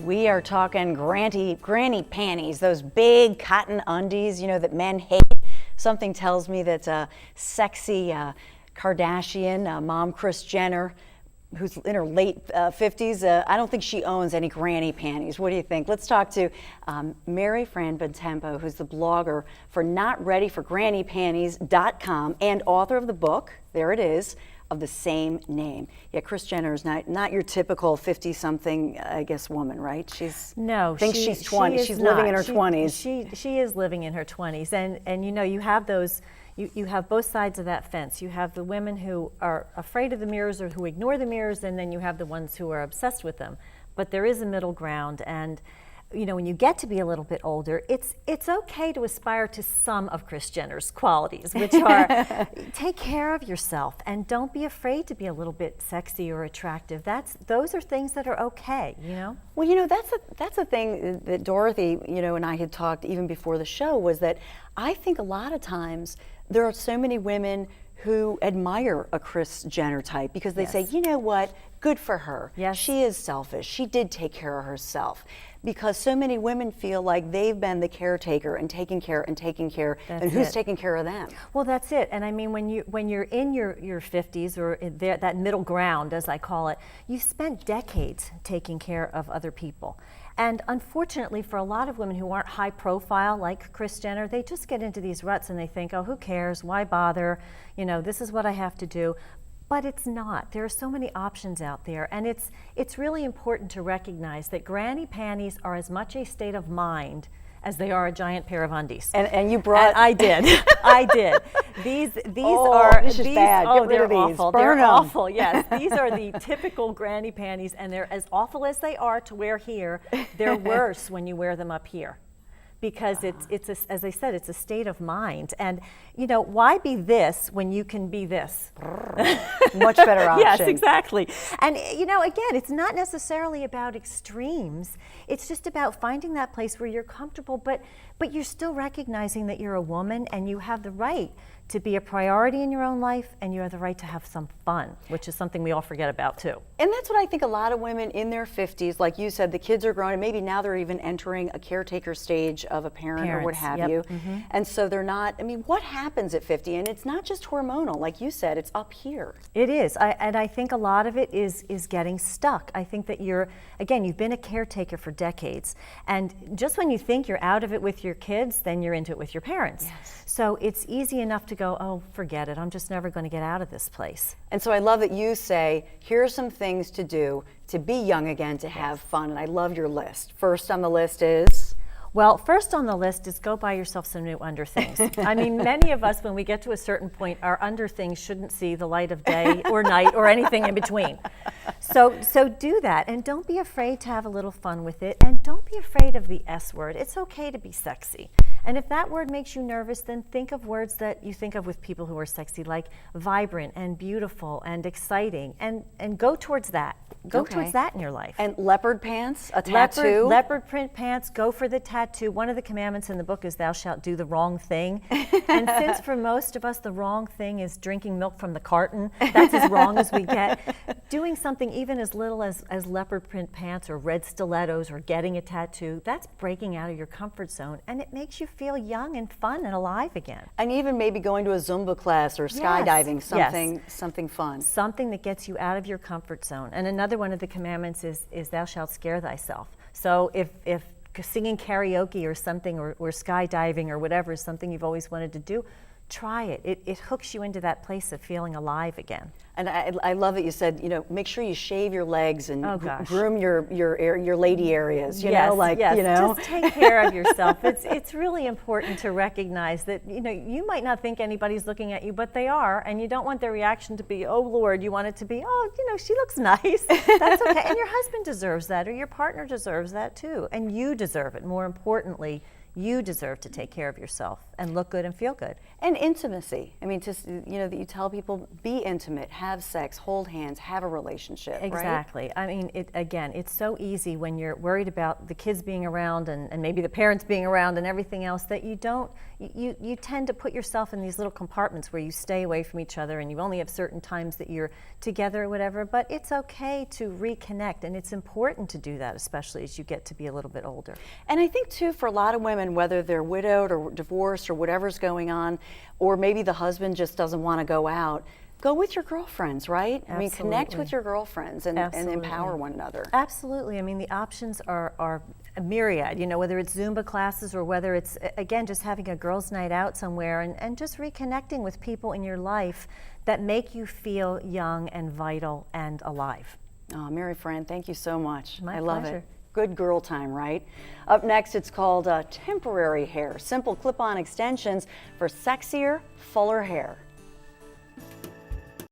We are talking granny panties, those big cotton undies, that men hate. Something tells me that sexy Kardashian, mom Kris Jenner, who's in her late 50s, I don't think she owns any granny panties. What do you think? Let's talk to Mary Fran Bontempo, who's the blogger for NotReadyForGrannyPanties.com and author of the book, there it is, of the same name. Yeah, Kris Jenner is not your typical 50-something, I guess, woman, right? She's 20. She's living in her 20s. She is living in her 20s, and you have those. You have both sides of that fence. You have the women who are afraid of the mirrors or who ignore the mirrors, and then you have the ones who are obsessed with them. But there is a middle ground, and when you get to be a little bit older, it's okay to aspire to some of Kris Jenner's qualities, which are take care of yourself and don't be afraid to be a little bit sexy or attractive. Those are things that are okay, Well, that's a thing that Dorothy, and I had talked even before the show, was that I think a lot of times there are so many women who admire a Kris Jenner type because they say, you know what, good for her. Yes. She is selfish. She did take care of herself. Because so many women feel like they've been the caretaker and taking care, and who's taking care of them? Well, that's it. And I mean, when you're in your 50s or that middle ground, as I call it, you've spent decades taking care of other people. And unfortunately, for a lot of women who aren't high profile like Kris Jenner, they just get into these ruts and they think, oh, who cares? Why bother? This is what I have to do. But it's not. There are so many options out there, and it's really important to recognize that granny panties are as much a state of mind as they are a giant pair of undies. And you brought... And I did. These this is bad. Get rid they're of these. Awful. Burn they're them. awful, yes. These are the typical granny panties, and they're as awful as they are to wear here, they're worse when you wear them up here. Because as I said, it's a state of mind. And, why be this when you can be this? Much better option. Yes, exactly. And, again, it's not necessarily about extremes. It's just about finding that place where you're comfortable, but you're still recognizing that you're a woman and you have the right to be a priority in your own life, and you have the right to have some fun, which is something we all forget about too. And that's what I think a lot of women in their 50s, like you said, the kids are grown, and maybe now they're even entering a caretaker stage of a parent or what have you. Mm-hmm. And so they're not, what happens at 50? And it's not just hormonal, like you said, it's up here. It is, and I think a lot of it is getting stuck. I think that you've been a caretaker for decades, and just when you think you're out of it with your kids, then you're into it with your parents. Yes. So it's easy enough to go, oh, forget it, I'm just never going to get out of this place. And so I love that you say, here are some things to do to be young again, to have fun, and I love your list. First on the list is? Well, first on the list is go buy yourself some new under things. I mean, many of us, when we get to a certain point, our under things shouldn't see the light of day or night or anything in between. So do that, and don't be afraid to have a little fun with it, and don't be afraid of the S word. It's okay to be sexy. And if that word makes you nervous, then think of words that you think of with people who are sexy, like vibrant and beautiful and exciting, and go towards that. Go towards that in your life. And leopard pants, a tattoo? Leopard print pants, go for the tattoo. One of the commandments in the book is thou shalt do the wrong thing. And since for most of us the wrong thing is drinking milk from the carton, that's as wrong as we get, doing something even as little as leopard print pants or red stilettos or getting a tattoo, that's breaking out of your comfort zone, and it makes you feel young and fun and alive again. And even maybe going to a Zumba class or skydiving, something fun. Something that gets you out of your comfort zone. And another one of the commandments is thou shalt scare thyself. So if singing karaoke or something or skydiving or whatever is something you've always wanted to do, try it. It hooks you into that place of feeling alive again. And I love that you said, make sure you shave your legs and groom your lady areas. Just take care of yourself. It's really important to recognize that you might not think anybody's looking at you, but they are, and you don't want their reaction to be, oh Lord. You want it to be, oh, she looks nice. That's okay. And your husband deserves that, or your partner deserves that too, and you deserve it. More importantly, You deserve to take care of yourself and look good and feel good. And intimacy. I mean, just, that you tell people, be intimate, have sex, hold hands, have a relationship, right? Exactly. I mean, again, it's so easy when you're worried about the kids being around and maybe the parents being around and everything else that you tend to put yourself in these little compartments where you stay away from each other and you only have certain times that you're together or whatever, but it's okay to reconnect, and it's important to do that, especially as you get to be a little bit older. And I think too, for a lot of women, whether they're widowed or divorced or whatever's going on, or maybe the husband just doesn't want to go out, go with your girlfriends, right? I mean, connect with your girlfriends and empower one another. Absolutely. I mean, the options are a myriad, whether it's Zumba classes or whether it's, again, just having a girls' night out somewhere and just reconnecting with people in your life that make you feel young and vital and alive. Oh, Mary Fran, thank you so much. My I love pleasure. it. Good girl time, right? Up next, it's called temporary hair, simple clip-on extensions for sexier, fuller hair.